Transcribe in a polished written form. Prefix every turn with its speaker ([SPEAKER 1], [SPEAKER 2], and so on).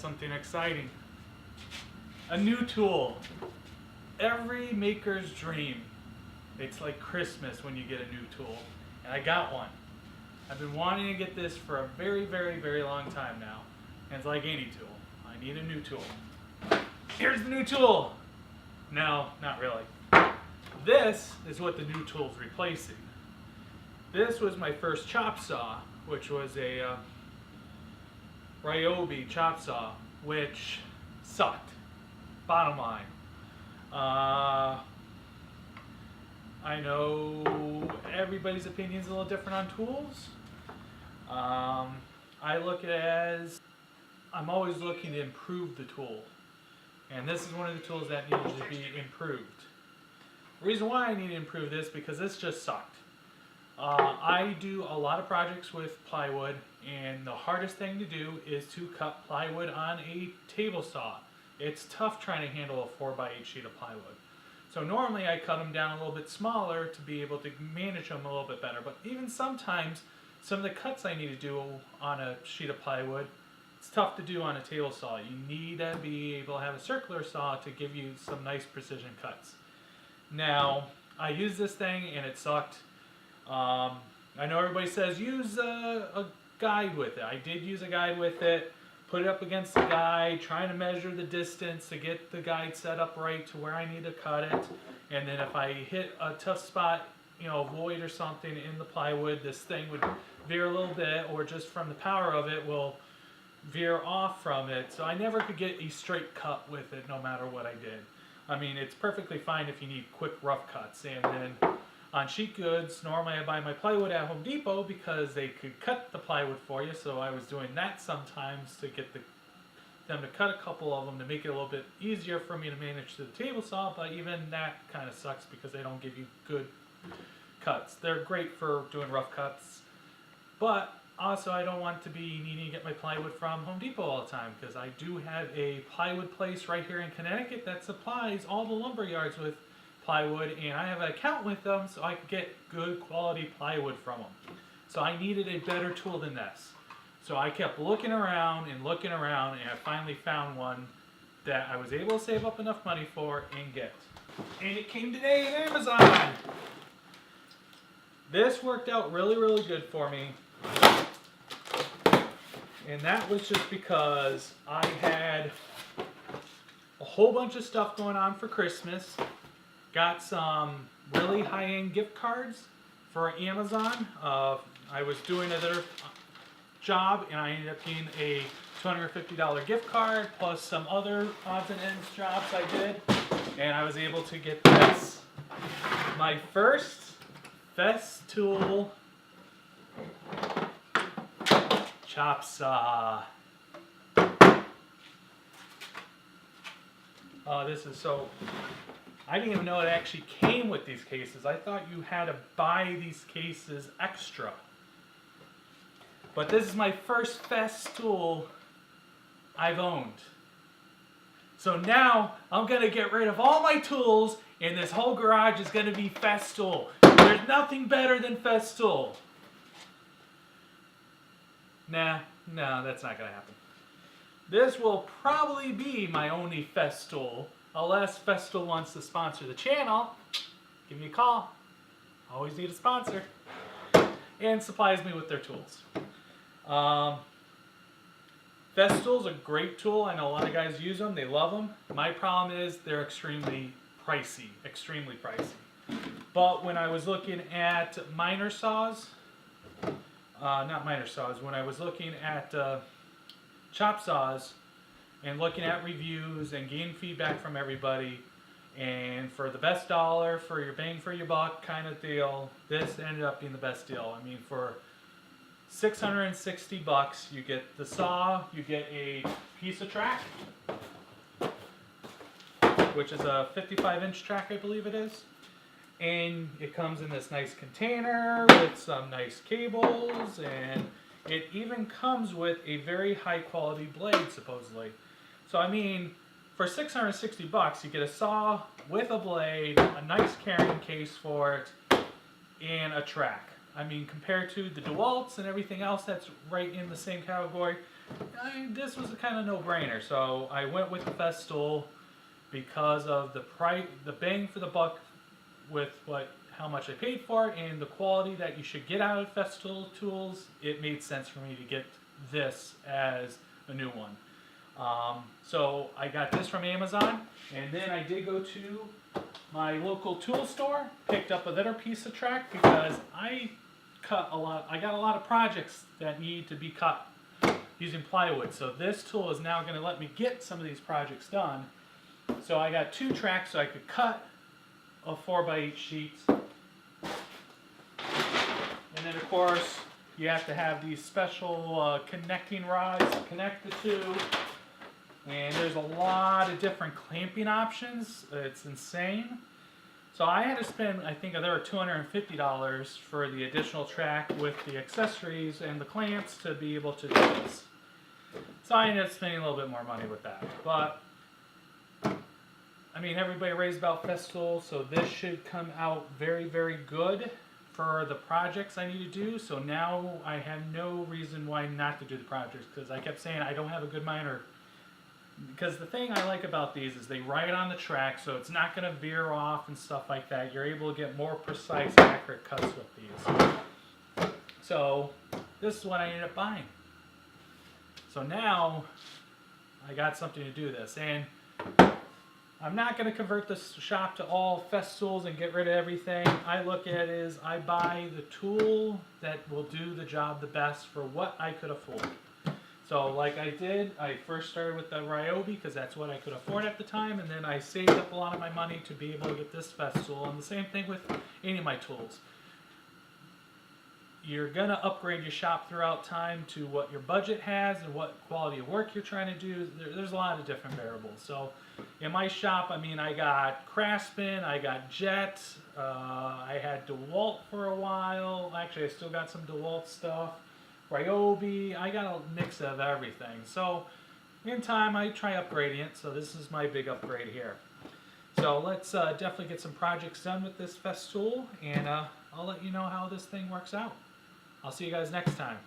[SPEAKER 1] something exciting. A new tool. Every maker's dream. It's like Christmas when you get a new tool. And I got one. I've been wanting to get this for a very, very, very long time now. And it's like any tool. I need a new tool. Here's the new tool. No, not really. This is what the new tool's replacing. This was my first chop saw, which was a Ryobi chop saw, which sucked. Bottom line. I know everybody's opinion is a little different on tools. I look at it as I'm always looking to improve the tool. And this is one of the tools that needs to be improved. The reason why I need to improve this because this just sucked. I do a lot of projects with plywood, and the hardest thing to do is to cut plywood on a table saw. It's tough trying to handle a 4x8 sheet of plywood. So normally I cut them down a little bit smaller to be able to manage them a little bit better, but even sometimes some of the cuts I need to do on a sheet of plywood, it's tough to do on a table saw. You need to be able to have a circular saw to give you some nice precision cuts. Now, I used this thing and it sucked. I know everybody says use a guide with it. I did use a guide with it, put it up against the guide, trying to measure the distance to get the guide set up right to where I need to cut it. And then if I hit a tough spot, you know, a void or something in the plywood, this thing would veer a little bit, or just from the power of it will veer off from it. So I never could get a straight cut with it no matter what I did. I mean, it's perfectly fine if you need quick rough cuts. And then on sheet goods, normally I buy my plywood at Home Depot because they could cut the plywood for you. So I was doing that sometimes to get them to cut a couple of them to make it a little bit easier for me to manage to the table saw. But even that kind of sucks because they don't give you good cuts. They're great for doing rough cuts, but also I don't want to be needing to get my plywood from Home Depot all the time, because I do have a plywood place right here in Connecticut that supplies all the lumber yards with plywood, and I have an account with them so I can get good quality plywood from them. So I needed a better tool than this. So I kept looking around, and I finally found one that I was able to save up enough money for and get. And it came today at Amazon. This worked out really, really good for me. And that was just because I had a whole bunch of stuff going on for Christmas. Got some really high-end gift cards for Amazon. I was doing another job and I ended up getting a $250 gift card plus some other odds and ends jobs I did. And I was able to get this. My first Festool chop saw. This is so... I didn't even know it actually came with these cases. I thought you had to buy these cases extra. But this is my first Festool I've owned. So now I'm going to get rid of all my tools and this whole garage is going to be Festool. There's nothing better than Festool. Nah, no, that's not going to happen. This will probably be my only Festool, unless Festool wants to sponsor the channel. Give me a call. Always need a sponsor. And supplies me with their tools. Festool's a great tool. I know a lot of guys use them. They love them. My problem is they're extremely pricey. Extremely pricey. But when I was looking at miner saws, not miner saws, when I was looking at chop saws and looking at reviews and getting feedback from everybody, and for the best dollar for your bang for your buck kind of deal, this ended up being the best deal. I mean, for $660, you get the saw, you get a piece of track, which is a 55-inch track, I believe it is. And it comes in this nice container with some nice cables, and it even comes with a very high quality blade, supposedly. So I mean, for $660, you get a saw with a blade, a nice carrying case for it, and a track. I mean, compared to the DeWalt's and everything else that's right in the same category, This was a kind of no-brainer, so I went with the Festool because of the price, the bang for the buck with how much I paid for it and the quality that you should get out of Festool tools. It made sense for me to get this as a new one. So I got this from Amazon, and then I did go to my local tool store, picked up another piece of track because I got a lot of projects that need to be cut using plywood. So this tool is now going to let me get some of these projects done. So I got 2 tracks so I could cut a 4x8 sheet. And then of course you have to have these special connecting rods to connect the two. And there's a lot of different clamping options. It's insane. So I had to spend, I think there were $250 for the additional track with the accessories and the clamps to be able to do this. So I ended up spending a little bit more money with that. But, I mean, everybody raves about Festool, so this should come out very, very good for the projects I need to do. So now I have no reason why not to do the projects, because I kept saying I don't have a good miner. Because the thing I like about these is they ride on the track, so it's not going to veer off and stuff like that. You're able to get more precise, accurate cuts with these. So this is what I ended up buying. So now I got something to do this, and I'm not going to convert this shop to all Festools and get rid of everything. I look at it as I buy the tool that will do the job the best for what I could afford. So like I did, I first started with the Ryobi because that's what I could afford at the time, and then I saved up a lot of my money to be able to get this Festool, and the same thing with any of my tools. You're going to upgrade your shop throughout time to what your budget has and what quality of work you're trying to do. There's a lot of different variables. So in my shop, I mean, I got Craftsman, I got Jet, I had DeWalt for a while. Actually, I still got some DeWalt stuff. Ryobi, I got a mix of everything. So in time, I try upgrading it. So this is my big upgrade here. So let's definitely get some projects done with this Festool, and I'll let you know how this thing works out. I'll see you guys next time.